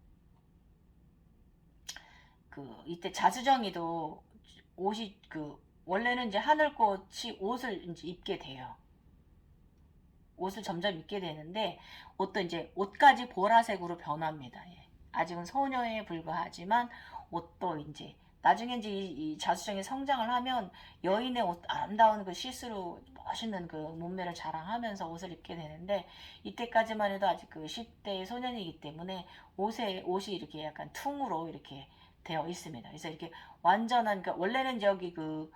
그 이때 자수정이도 옷이 그 원래는 이제 하늘꽃이 옷을 이제 입게 돼요. 옷을 점점 입게 되는데 옷도 이제 옷까지 보라색으로 변합니다. 예. 아직은 소녀에 불과하지만 옷도 이제 나중에 이제 이 자수정이 성장을 하면 여인의 옷 아름다운 그 시스루 멋있는 그 몸매를 자랑하면서 옷을 입게 되는데 이때까지만 해도 아직 그 10대 소년이기 때문에 옷이 이렇게 약간 퉁으로 이렇게 되어 있습니다. 그래서 이렇게 완전한 그러니까 원래는 저기 그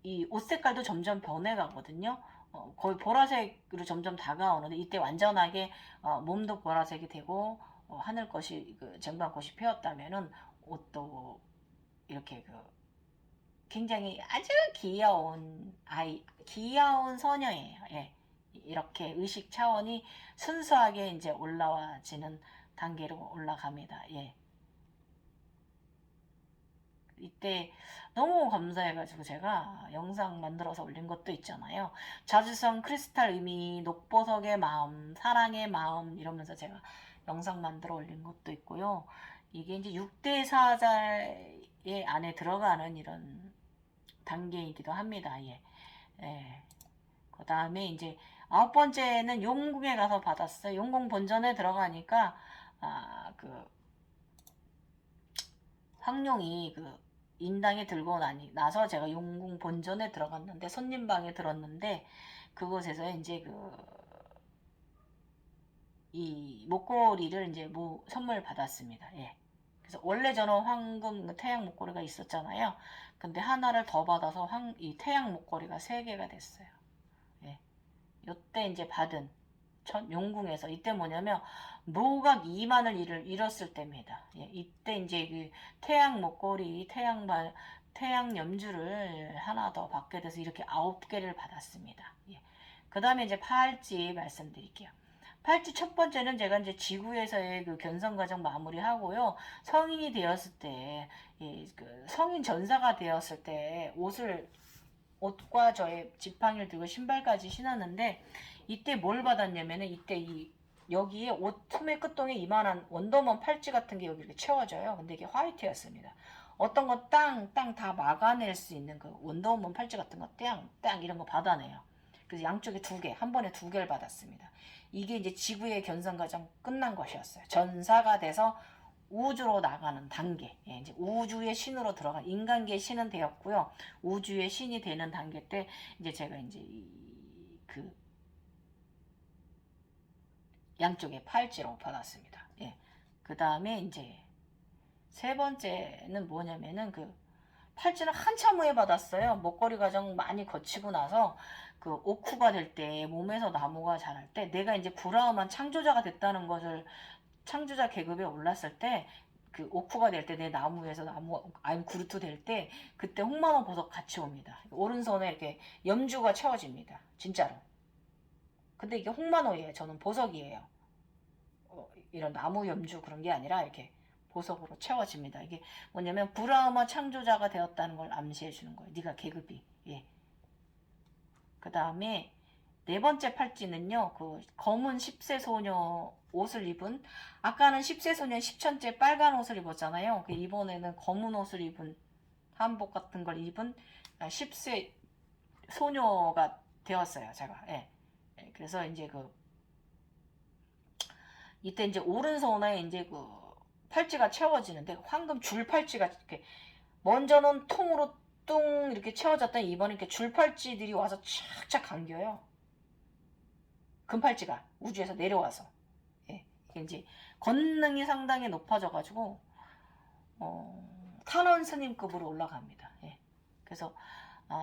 이 옷 색깔도 점점 변해가거든요. 거의 보라색으로 점점 다가오는데 이때 완전하게 몸도 보라색이 되고 하늘꽃이 그 쟁반꽃이 피었다면은 옷도 이렇게 그 굉장히 아주 귀여운 소녀예요. 예. 이렇게 의식 차원이 순수하게 이제 올라와지는 단계로 올라갑니다. 예. 이때 너무 감사해가지고 제가 영상 만들어서 올린 것도 있잖아요. 자주성 크리스탈 의미, 녹보석의 마음, 사랑의 마음 이러면서 제가 영상 만들어 올린 것도 있고요. 이게 이제 6대 사자의 안에 들어가는 이런 단계이기도 합니다. 예. 예. 그 다음에 이제 9번째는 용궁에 가서 받았어요. 용궁 본전에 들어가니까 그 황룡이 그 인당에 들고 나서 제가 용궁 본전에 들어갔는데 손님방에 들었는데 그곳에서 이제 그 이 목걸이를 이제 선물 받았습니다. 예. 그래서 원래 저는 황금 태양 목걸이가 있었잖아요. 근데 하나를 더 받아서 이 태양 목걸이가 3개가 됐어요. 예. 요때 이제 받은 용궁에서 이때 뭐냐면 노각 2만을 잃었을 때입니다. 예, 이때 이제 그 태양 목걸이, 태양 염주를 하나 더 받게 돼서 이렇게 9개를 받았습니다. 예. 그 다음에 이제 팔찌 말씀드릴게요. 팔찌 첫 번째는 제가 이제 지구에서의 그 견성 과정 마무리하고요. 성인이 되었을 때, 그 성인 전사가 되었을 때 옷과 저의 지팡이를 들고 신발까지 신었는데 이때 뭘 받았냐면은 이때 여기에 옷 소매 끝동에 이만한 원더먼 팔찌 같은 게 여기 이렇게 채워져요. 근데 이게 화이트였습니다. 어떤 거 땅 다 막아낼 수 있는 그 원더우먼 팔찌 같은 거 땅 이런 거 받아내요. 그래서 양쪽에 2개, 한 번에 2개를 받았습니다. 이게 이제 지구의 견성 과정 끝난 것이었어요. 전사가 돼서 우주로 나가는 단계, 예, 이제 우주의 신으로 들어간 인간계의 신은 되었고요. 우주의 신이 되는 단계 때 이제 제가 이제 그 양쪽에 팔찌로 받았습니다. 예. 그 다음에 이제 3번째는 뭐냐면은 그 팔찌를 한참 후에 받았어요. 목걸이 과정 많이 거치고 나서 그 오쿠가 될 때 몸에서 나무가 자랄 때 내가 이제 브라움한 창조자가 됐다는 것을 창조자 계급에 올랐을 때 그 오쿠가 될 때 내 나무 위에서 아임 구루트 될 때 그때 홍마마 보석 같이 옵니다. 오른손에 이렇게 염주가 채워집니다. 진짜로. 근데 이게 홍마노예요. 저는 보석이에요. 이런 나무 염주 그런 게 아니라 이렇게 보석으로 채워집니다. 이게 뭐냐면 브라흐마 창조자가 되었다는 걸 암시해 주는 거예요. 네가 계급이. 예. 그 다음에 4번째 팔찌는요. 그 검은 10세 소녀 옷을 입은 아까는 10세 소녀 10천째 빨간 옷을 입었잖아요. 이번에는 검은 옷을 입은 한복 같은 걸 입은 10세 소녀가 되었어요. 제가. 예. 그래서 이제 이때 이제 오른손에 이제 그 팔찌가 채워지는데 황금 줄 팔찌가 이렇게 먼저는 통으로 뚱 이렇게 채워졌더니 이번에 이렇게 줄 팔찌들이 와서 착착 감겨요. 금팔찌가 우주에서 내려와서 예, 이게 이제 권능이 상당히 높아져가지고 탄원 스님급으로 올라갑니다. 예. 그래서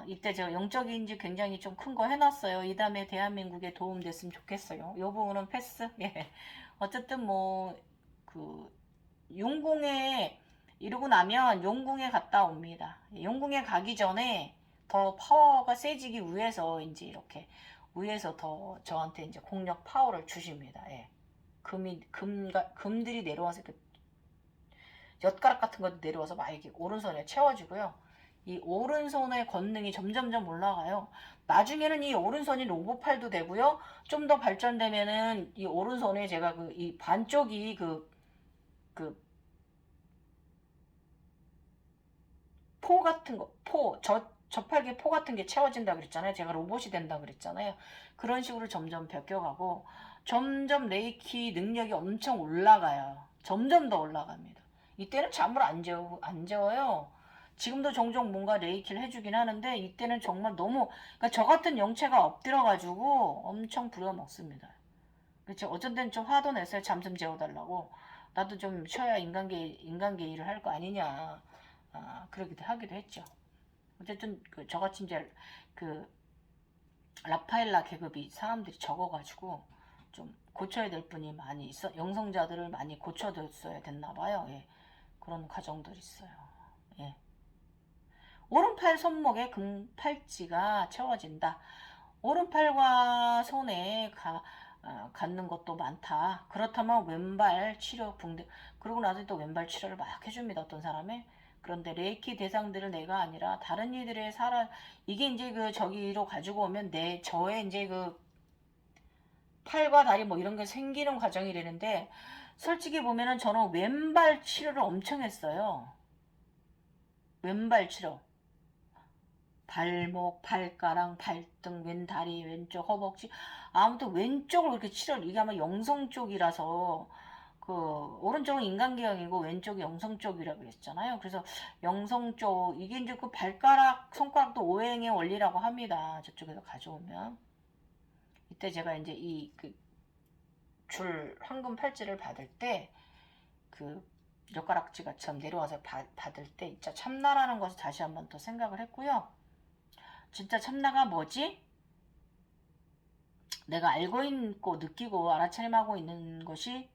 이때 제가 영적 인지 굉장히 좀 큰 거 해놨어요. 이 다음에 대한민국에 도움됐으면 좋겠어요. 요 부분은 패스. 예. 어쨌든 용궁에 이러고 나면 용궁에 갔다 옵니다. 용궁에 가기 전에 더 파워가 세지기 위해서 이제 이렇게 위에서 더 저한테 이제 공력 파워를 주십니다. 예. 금들이 내려와서 이렇게 엿가락 같은 것도 내려와서 막 이렇게 오른손에 채워지고요. 이 오른손의 권능이 점점점 올라가요. 나중에는 이 오른손이 로봇팔도 되고요. 좀 더 발전되면은 이 오른손에 제가 이 반쪽이 그 포 같은 거, 저팔계 포 같은 게 채워진다 그랬잖아요. 제가 로봇이 된다 그랬잖아요. 그런 식으로 점점 바뀌어가고 점점 레이키 능력이 엄청 올라가요. 점점 더 올라갑니다. 이때는 잠을 안 재워요. 지금도 종종 뭔가 레이키를 해주긴 하는데 이때는 정말 너무 그러니까 저 같은 영체가 엎드려가지고 엄청 부려먹습니다. 그렇죠. 어쩐 때는 좀 화도 냈어요. 잠 좀 재워달라고. 나도 좀 쉬어야 인간계 일을 할 거 아니냐. 그러기도 하기도 했죠. 어쨌든 저같이 이제 그 라파엘라 계급이 사람들이 적어가지고 좀 고쳐야 될 분이 많이 있어. 영성자들을 많이 고쳐줬어야 됐나 봐요. 예. 그런 과정들이 있어요. 예. 오른팔 손목에 금팔찌가 채워진다. 오른팔과 손에 갖는 것도 많다. 그렇다면 왼발 치료 붕대 그러고 나서 또 왼발 치료를 막 해줍니다. 어떤 사람이. 그런데 레이키 대상들을 내가 아니라 다른 이들의 이게 이제 저기로 가지고 오면 저의 이제 팔과 다리 뭐 이런 게 생기는 과정이라는데 솔직히 보면은 저는 왼발 치료를 엄청 했어요. 왼발 치료. 발목, 발가락, 발등, 왼다리, 왼쪽 허벅지 아무튼 왼쪽을 이렇게 이게 아마 영성 쪽이라서 오른쪽은 인간계형이고 왼쪽이 영성 쪽이라고 그랬잖아요. 그래서 영성 쪽 이게 이제 발가락, 손가락도 오행의 원리라고 합니다. 저쪽에서 가져오면 이때 제가 이제 황금 팔찌를 받을 때 젓가락지가처럼 내려와서 받을 때 진짜 참나라는 것을 다시 한번 더 생각을 했고요. 진짜 참나가 뭐지? 내가 알고 있고 느끼고 알아차림하고 있는 것이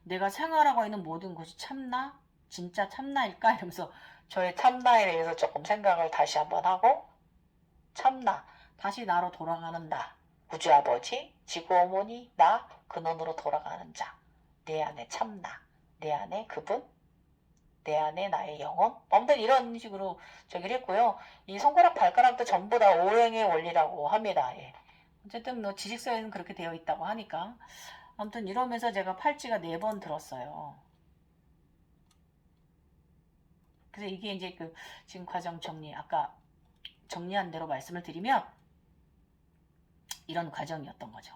내가 생활하고 있는 모든 것이 참나? 진짜 참나일까? 이러면서 저의 참나에 대해서 조금 생각을 다시 한번 하고 참나, 다시 나로 돌아가는 나, 우주아버지, 지구어머니, 나, 근원으로 돌아가는 자, 내 안에 참나, 내 안에 그분, 내 안에 나의 영혼 아무튼 이런 식으로 저기를 했고요. 이 손가락 발가락도 전부 다 오행의 원리라고 합니다. 예. 어쨌든 뭐 지식서에는 그렇게 되어 있다고 하니까 아무튼 이러면서 제가 팔찌가 4번 들었어요. 그래서 이게 이제 지금 과정 아까 정리한 대로 말씀을 드리면 이런 과정이었던 거죠.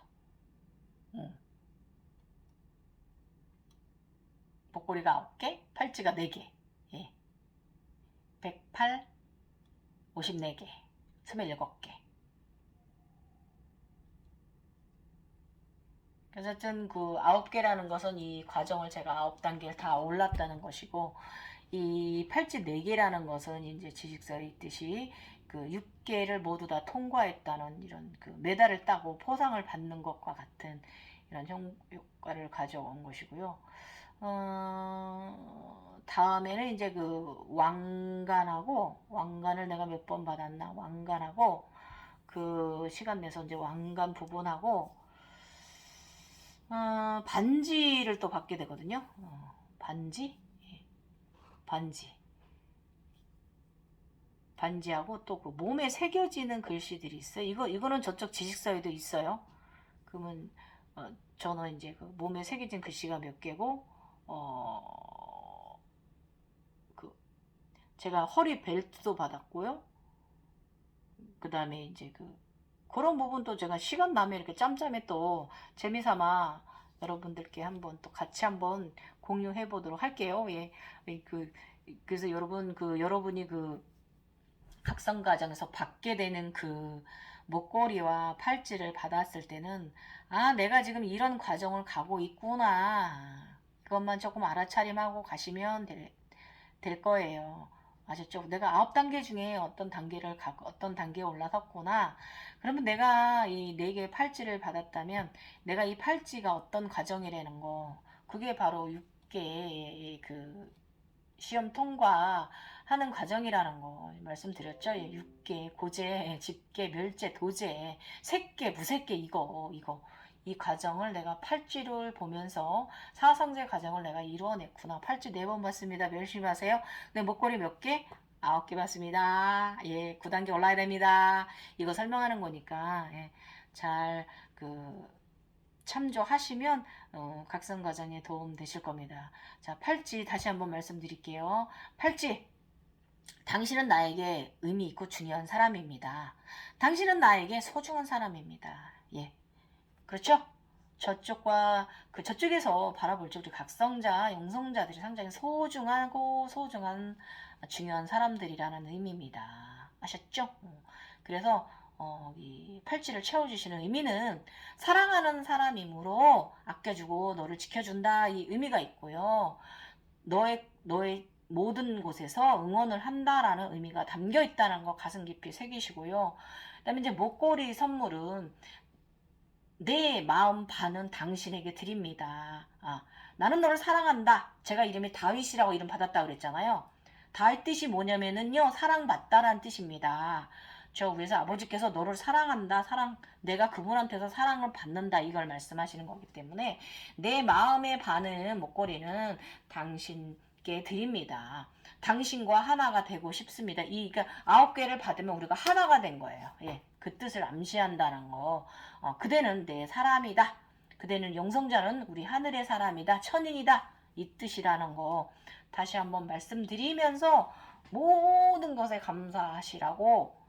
복고리가 9개, 팔찌가 4개. 예. 108, 54개, 27개. 그래서 어쨌든 9개라는 것은 이 과정을 제가 9단계를 다 올랐다는 것이고 이 팔찌 4개라는 것은 이제 지식서에 있듯이 6개를 모두 다 통과했다는 이런 메달을 따고 포상을 받는 것과 같은 이런 효과를 가져온 것이고요. 다음에는 이제 왕관을 내가 몇 번 받았나 왕관하고 시간 내서 이제 왕관 부분하고 반지를 또 받게 되거든요. 반지? 예. 반지하고 또 몸에 새겨지는 글씨들이 있어요. 이거는 저쪽 지식서에도 있어요. 그러면 저는 이제 몸에 새겨진 글씨가 몇 개고 제가 허리 벨트도 받았고요. 그 다음에 이제 그런 부분도 제가 시간 나면 이렇게 짬짬이 또 재미삼아 여러분들께 한번 또 같이 한번 공유해 보도록 할게요. 예. 그래서 여러분이 각성 과정에서 받게 되는 목걸이와 팔찌를 받았을 때는 내가 지금 이런 과정을 가고 있구나. 그것만 조금 알아차림하고 가시면 될 거예요. 아셨죠? 내가 9단계 중에 어떤 단계에 올라섰구나. 그러면 내가 이 4개의 팔찌를 받았다면 내가 이 팔찌가 어떤 과정이라는 거 그게 바로 6개의 시험 통과하는 하는 과정이라는 거 말씀드렸죠. 예, 육계, 고제, 집계, 멸제, 도제, 색계, 무색계 이거 이 과정을 내가 팔찌를 보면서 사성제 과정을 내가 이루어냈구나. 팔찌 4번 봤습니다. 열심히 하세요. 네, 목걸이 몇 개? 9개 봤습니다. 예, 9단계 올라야 됩니다. 이거 설명하는 거니까 예, 잘 참조하시면 각성 과정에 도움 되실 겁니다. 자, 팔찌 다시 한번 말씀드릴게요. 팔찌, 당신은 나에게 의미 있고 중요한 사람입니다. 당신은 나에게 소중한 사람입니다. 예, 그렇죠? 저쪽과 저쪽에서 바라볼 적 우리 각성자, 영성자들이 상당히 소중하고 소중한 중요한 사람들이라는 의미입니다. 아셨죠? 그래서 이 팔찌를 채워주시는 의미는 사랑하는 사람이므로 아껴주고 너를 지켜준다 이 의미가 있고요. 너의 모든 곳에서 응원을 한다라는 의미가 담겨 있다는 거 가슴 깊이 새기시고요. 그다음에 이제 목걸이 선물은 내 마음 반은 당신에게 드립니다. 나는 너를 사랑한다. 제가 이름이 다윗이라고 이름 받았다 그랬잖아요. 다윗 뜻이 뭐냐면은요, 사랑받다라는 뜻입니다. 저 위에서 아버지께서 너를 사랑한다, 내가 그분한테서 사랑을 받는다 이걸 말씀하시는 거기 때문에 내 마음의 반은 목걸이는 당신께 드립니다. 당신과 하나가 되고 싶습니다. 그러니까 9개를 받으면 우리가 하나가 된 거예요. 예, 그 뜻을 암시한다는 거. 그대는 내 사람이다. 그대는 영성자는 우리 하늘의 사람이다. 천인이다. 이 뜻이라는 거 다시 한번 말씀드리면서 모든 것에 감사하시라고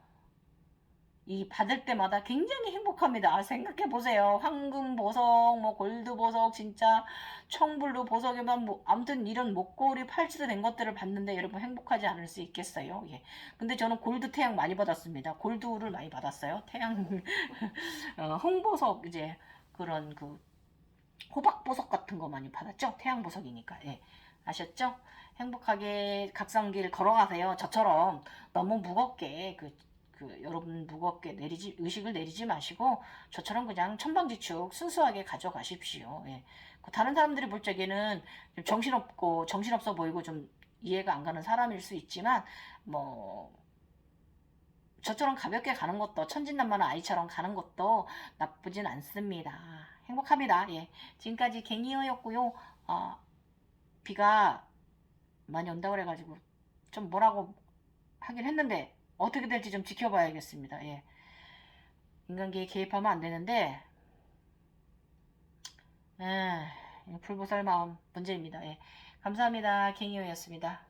이 받을 때마다 굉장히 행복합니다. 생각해 보세요. 황금 보석, 뭐 골드 보석, 진짜 청블루 보석에만 뭐 아무튼 이런 목걸이 팔찌도 된 것들을 받는데 여러분 행복하지 않을 수 있겠어요? 예. 근데 저는 골드 태양 많이 받았습니다. 골드를 많이 받았어요. 태양 홍보석 이제 그런 호박 보석 같은 거 많이 받았죠? 태양 보석이니까. 예. 아셨죠? 행복하게 각성길 걸어가세요. 저처럼 너무 무겁게 여러분 무겁게 의식을 내리지 마시고 저처럼 그냥 천방지축 순수하게 가져가십시오. 예. 다른 사람들이 볼 적에는 정신없어 보이고 좀 이해가 안 가는 사람일 수 있지만 뭐 저처럼 가볍게 가는 것도 천진난만한 아이처럼 가는 것도 나쁘진 않습니다. 행복합니다. 예. 지금까지 갱이어였고요. 비가 많이 온다고 그래가지고 좀 뭐라고 하긴 했는데 어떻게 될지 좀 지켜봐야겠습니다. 예. 인간계에 개입하면 안 되는데 불보살 마음 문제입니다. 예. 감사합니다. 갱이어였습니다.